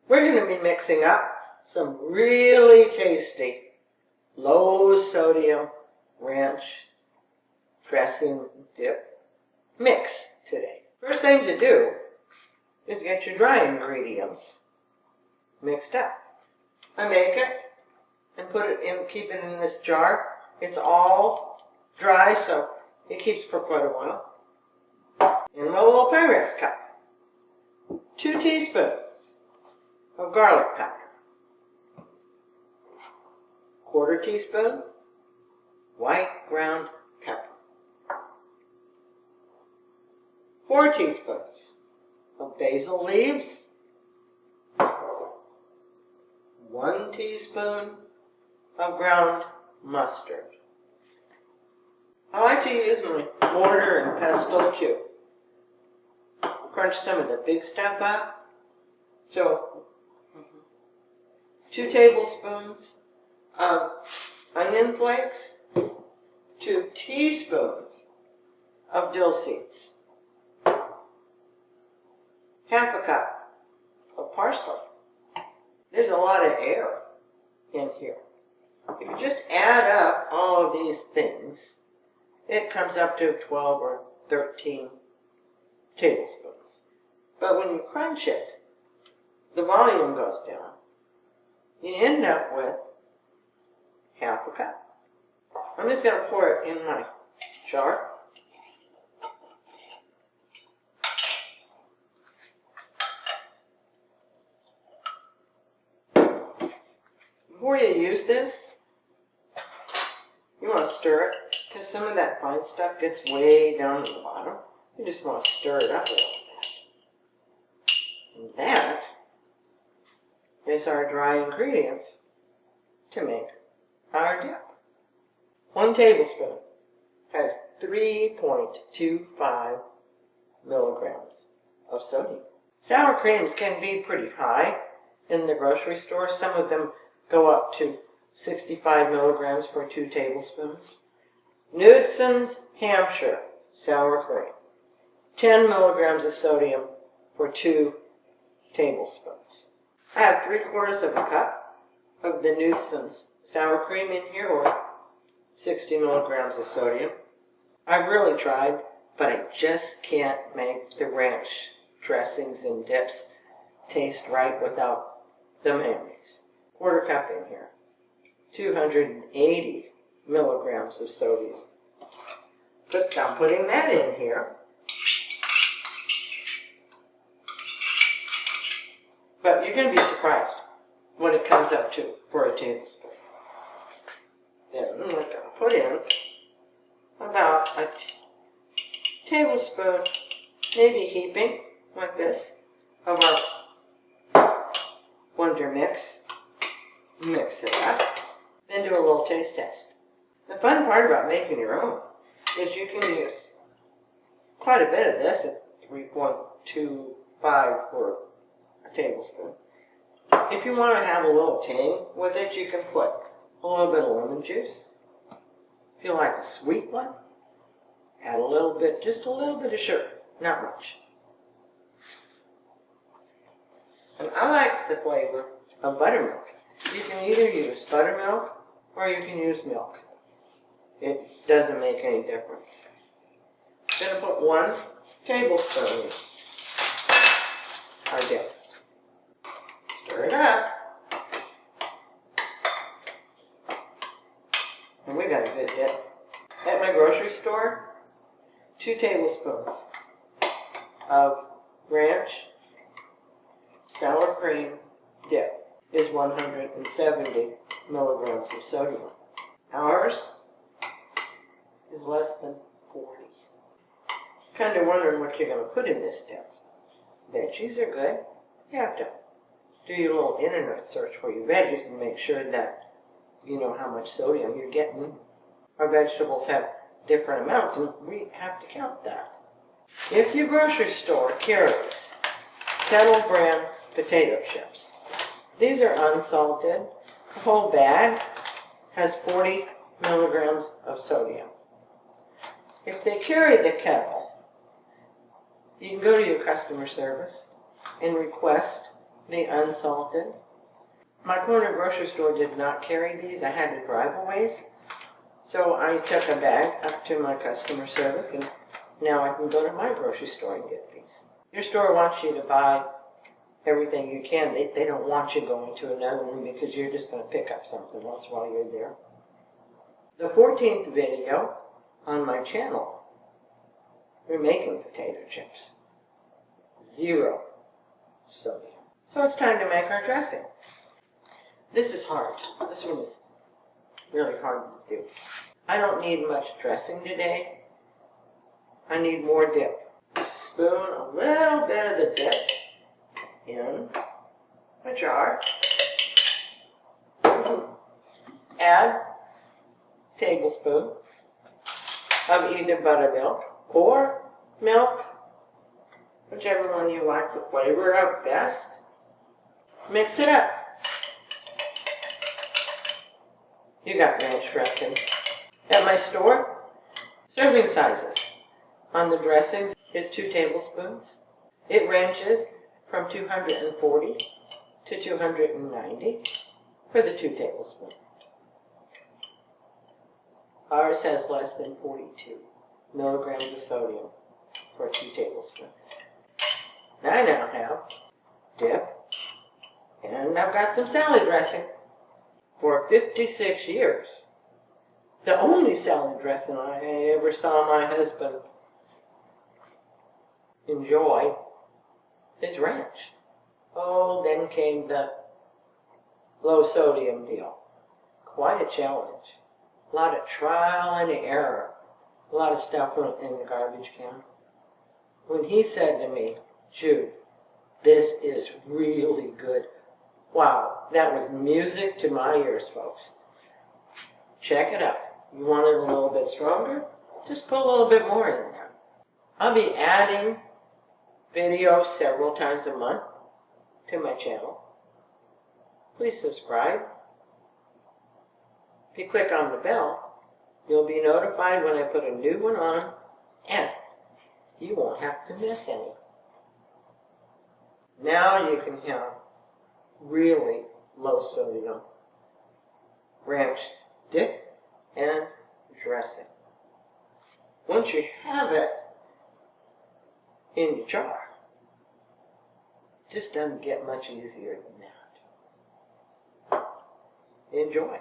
We're going to be mixing up some really tasty, low-sodium ranch dressing dip mix today. First thing to do is get your dry ingredients mixed up. I make it and put it in, keep it in this jar. It's all dry, so it keeps for quite a while. In my little Pyrex cup, 2 teaspoons of garlic powder, 1/4 teaspoon white ground pepper, 4 teaspoons of basil leaves, 1 teaspoon of ground mustard. I like to use my mortar and pestle to crunch some of the big stuff up. So 2 tablespoons of onion flakes, 2 teaspoons of dill seeds, 1/2 cup of parsley. There's a lot of air in here. If you just add up all of these things, it comes up to 12 or 13 tablespoons. But when you crunch it, the volume goes down. You end up with 1/2 cup. I'm just going to pour it in my jar. Before you use this, you want to stir it, because some of that fine stuff gets way down at the bottom. You just want to stir it up a little bit. And that is our dry ingredients to make our dip. 1 tablespoon has 3.25 milligrams of sodium. Sour creams can be pretty high in the grocery store. Some of them go up to 65 milligrams for 2 tablespoons. Knudsen's Hampshire sour cream, 10 milligrams of sodium for 2 tablespoons. I have 3/4 of a cup of the Knudsen's sour cream in here, or 60 milligrams of sodium. I've really tried, but I just can't make the ranch dressings and dips taste right without the mayonnaise. 1/4 cup in here, 280 milligrams of sodium. But I'm putting that in here. But you're going to be surprised what it comes up to for a tablespoon. Then we're going to put in about a tablespoon, maybe heaping, like this, of our Wonder Mix. Mix it up. Then do a little taste test. The fun part about making your own is you can use quite a bit of this at 3.25 for a tablespoon. If you want to have a little tang with it, you can put a little bit of lemon juice. If you like a sweet one, add a little bit, just a little bit of sugar, not much. And I like the flavor of buttermilk. You can either use buttermilk or you can use milk. It doesn't make any difference. I'm going to put 1 tablespoon in our dip. Stir it up. And we got a good dip. At my grocery store, 2 tablespoons of ranch sour cream dip is 170 milligrams of sodium. Ours is less than 40. Kind of wondering what you're going to put in this dip. Veggies are good. You have to do your little internet search for your veggies and make sure that you know how much sodium you're getting. Our vegetables have different amounts, and we have to count that. If your grocery store carries Kettle brand potato chips, these are unsalted. The whole bag has 40 milligrams of sodium. If they carry the Kettle, you can go to your customer service and request the unsalted. My corner grocery store did not carry these. I had to drive a ways. So I took a bag up to my customer service, and now I can go to my grocery store and get these. Your store wants you to buy everything you can. They don't want you going to another one because you're just going to pick up something else while you're there. The 14th video on my channel, we're making potato chips. 0 sodium. So it's time to make our dressing. This is hard. This one is really hard to do. I don't need much dressing today. I need more dip. Spoon a little bit of the dip in a jar. Add a tablespoon of either buttermilk or milk, whichever one you like the flavor of best. Mix it up. You got ranch dressing. At my store, serving sizes on the dressings is 2 tablespoons. It ranges from 240 to 290 for the 2 tablespoons. Ours has less than 42 milligrams of sodium for 2 tablespoons. I now have dip, and I've got some salad dressing. For 56 years, the only salad dressing I ever saw my husband enjoy is ranch. Oh, then came the low sodium deal. Quite a challenge. A lot of trial and error. A lot of stuff went in the garbage can. When he said to me, "Jude, this is really good." Wow, that was music to my ears, folks. Check it out. You want it a little bit stronger? Just put a little bit more in there. I'll be adding videos several times a month to my channel. Please subscribe. If you click on the bell, you'll be notified when I put a new one on, and you won't have to miss any. Now you can have really low sodium ranch dip and dressing. Once you have it in your jar, it just doesn't get much easier than that. Enjoy.